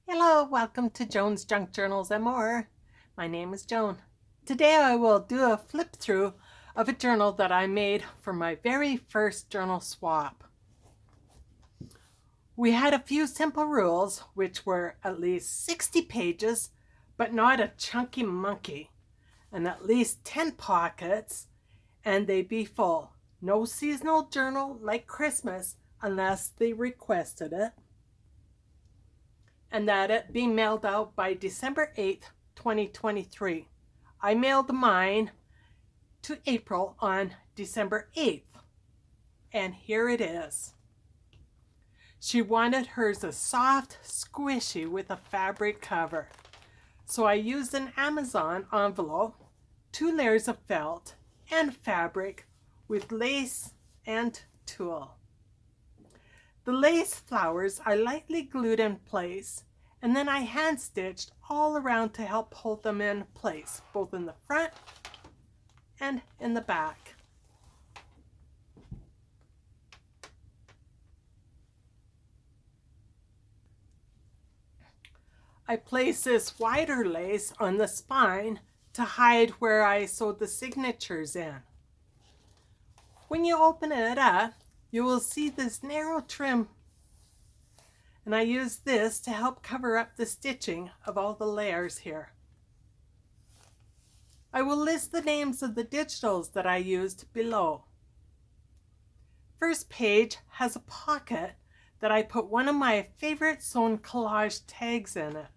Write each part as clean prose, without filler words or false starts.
Hello, welcome to Joan's Junk Journals and More. My name is Joan. Today I will do a flip through of a journal that I made for my very first journal swap. We had a few simple rules, which were at least 60 pages, but not a chunky monkey, and at least 10 pockets, and they be full. No seasonal journal like Christmas unless they requested it, and that it be mailed out by December 8th, 2023. I mailed mine to April on December 8th, and here it is. She wanted hers a soft, squishy with a fabric cover. So I used an Amazon envelope, 2 layers of felt and fabric with lace and tulle. The lace flowers I lightly glued in place, and then I hand stitched all around to help hold them in place, both in the front and in the back. I placed this wider lace on the spine to hide where I sewed the signatures in. When you open it up, you will see this narrow trim, and I used this to help cover up the stitching of all the layers here. I will list the names of the digitals that I used below. First page has a pocket that I put one of my favorite sewn collage tags in it.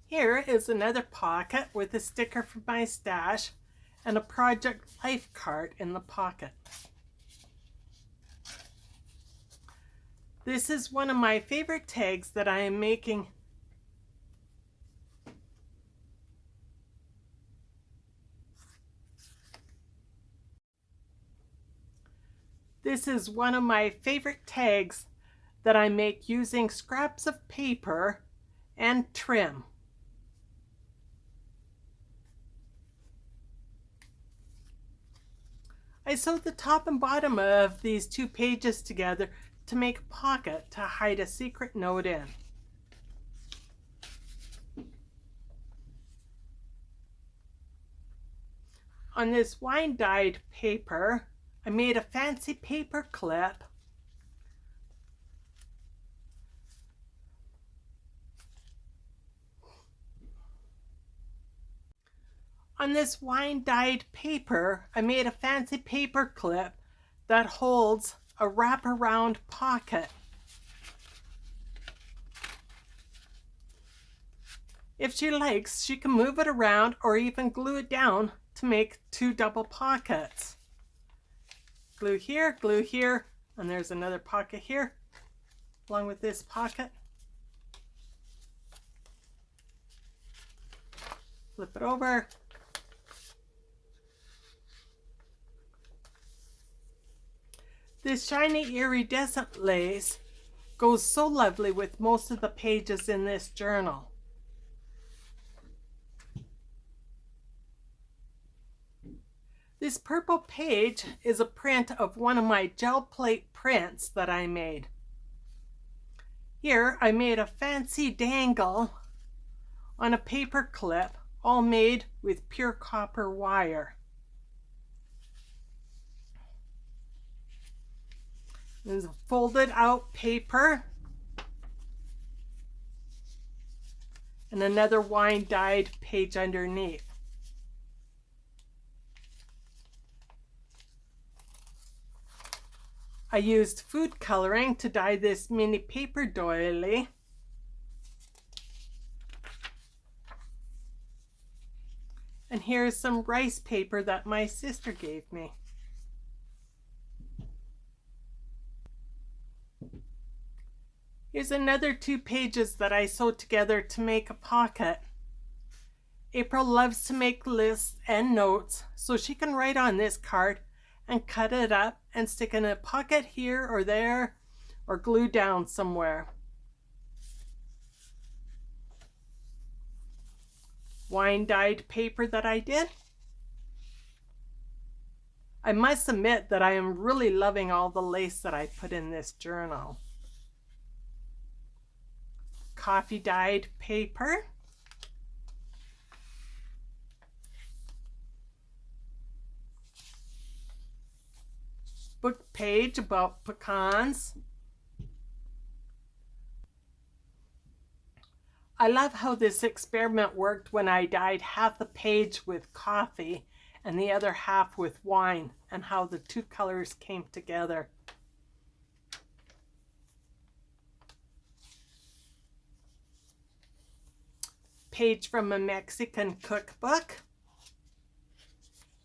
Here is another pocket with a sticker for my stash and a Project Life card in the pocket. This is one of my favorite tags that I am making. This is one of my favorite tags that I make using scraps of paper and trim. I sewed the top and bottom of these 2 pages together to make a pocket to hide a secret note in. On this wine dyed paper, I made a fancy paper clip . On this wine dyed paper, I made a fancy paper clip that holds a wraparound pocket. If she likes, she can move it around or even glue it down to make 2 double pockets. Glue here, and there's another pocket here, along with this pocket. Flip it over. This shiny iridescent lace goes so lovely with most of the pages in this journal. This purple page is a print of one of my gel plate prints that I made. Here I made a fancy dangle on a paper clip, all made with pure copper wire. There's a folded out paper and another wine dyed page underneath. I used food coloring to dye this mini paper doily. And here's some rice paper that my sister gave me. Here's another 2 pages that I sewed together to make a pocket. April loves to make lists and notes, so she can write on this card and cut it up and stick in a pocket here or there, or glue down somewhere. wine dyed paper that I did. I must admit that I am really loving all the lace that I put in this journal. Coffee dyed paper. Book page about pecans. I love how this experiment worked when I dyed half the page with coffee and the other half with wine, and how the two colors came together. Page from a Mexican cookbook.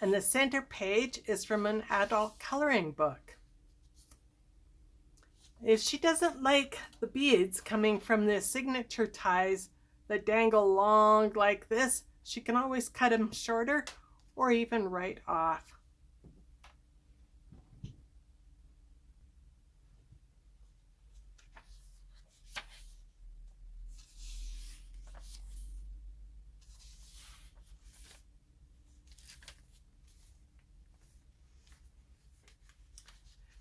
And the center page is from an adult coloring book. If she doesn't like the beads coming from the signature ties that dangle long like this, she can always cut them shorter or even right off.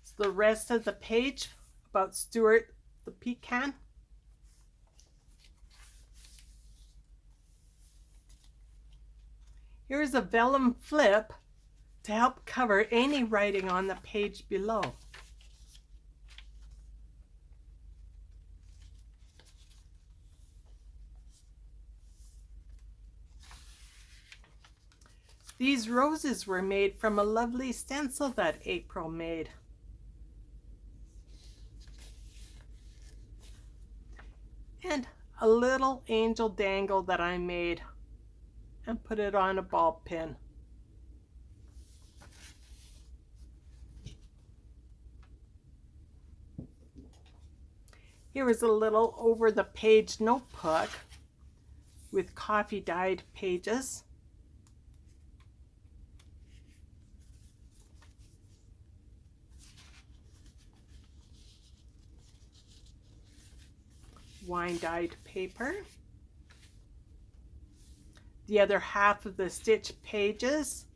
So the rest of the page about Stuart the pecan. Here's a vellum flip to help cover any writing on the page below. These roses were made from a lovely stencil that April made. And a little angel dangle that I made and put it on a ball pin. Here is a little over the page notebook with coffee dyed pages. Wine dyed paper. The other half of the stitch pages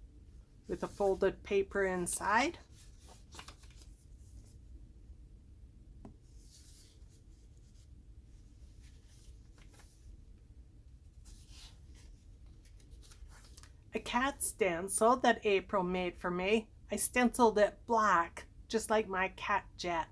with a folded paper inside. A cat stencil that April made for me. I stenciled it black, just like my cat Jet.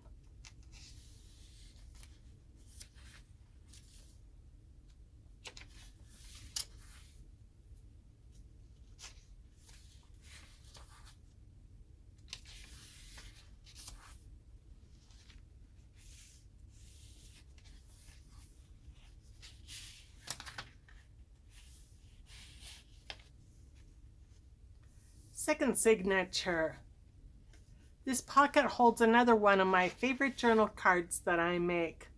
Second signature. This pocket holds another one of my favorite journal cards that I make.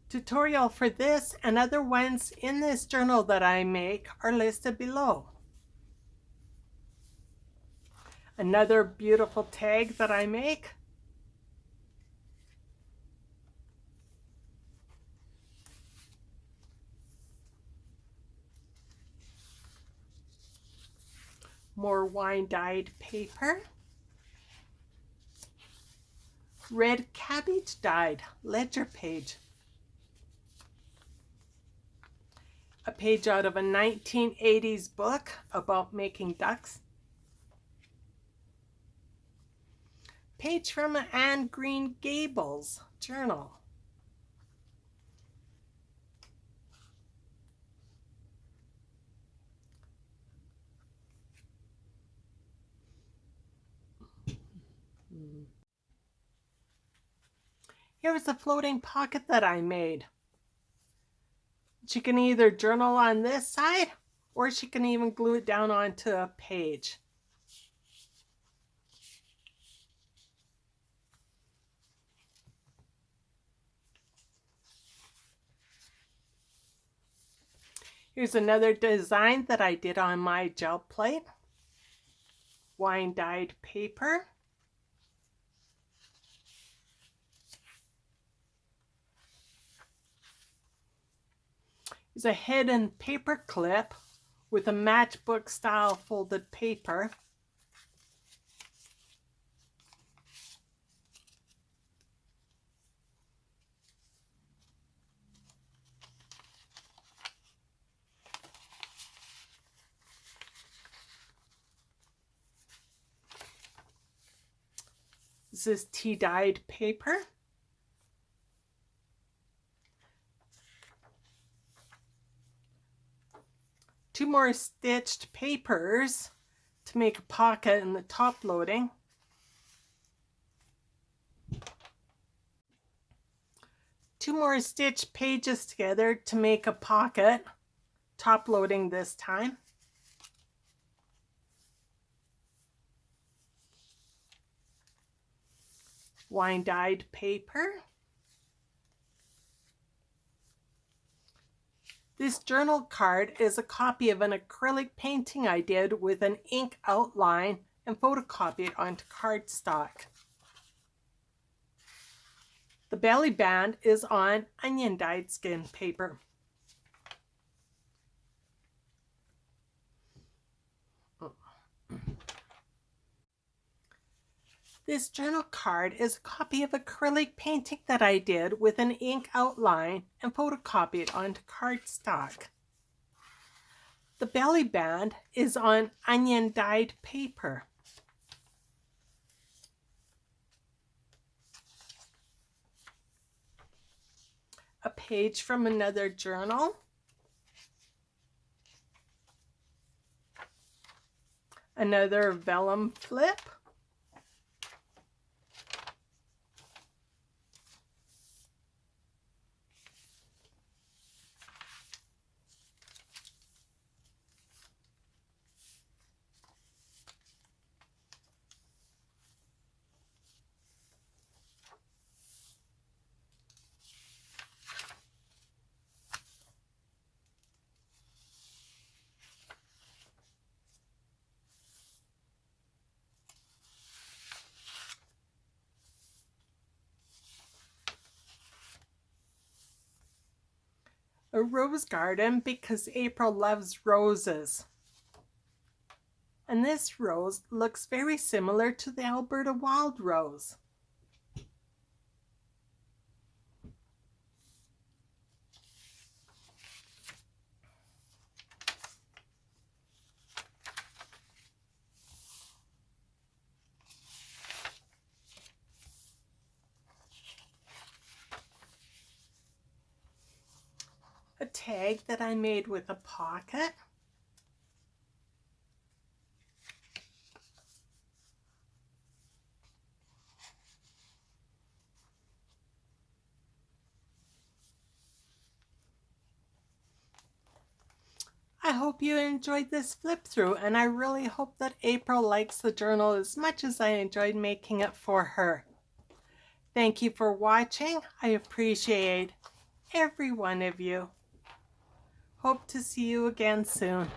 Tutorial for this and other ones in this journal that I make are listed below. Another beautiful tag that I make. More wine dyed paper. Red cabbage dyed ledger page. A page out of a 1980s book about making ducks. Page from an Anne Green Gables journal. Here's a floating pocket that I made. She can either journal on this side or she can even glue it down onto a page. Here's another design that I did on my gel plate. Wine dyed paper. is a hidden paper clip with a matchbook style folded paper. This is tea-dyed paper. Two more stitched papers to make a pocket in the top loading. Two more stitched pages together to make a pocket, top loading this time. Wine dyed paper. This journal card is a copy of an acrylic painting I did with an ink outline and photocopied onto cardstock. The belly band is on onion dyed skin paper. This journal card is a copy of acrylic painting that I did with an ink outline and photocopied onto cardstock. The belly band is on onion dyed paper. A page from another journal. Another vellum flip. A rose garden because April loves roses. And this rose looks very similar to the Alberta wild rose. A tag that I made with a pocket. I hope you enjoyed this flip through, and I really hope that April likes the journal as much as I enjoyed making it for her. Thank you for watching. I appreciate every one of you. Hope to see you again soon.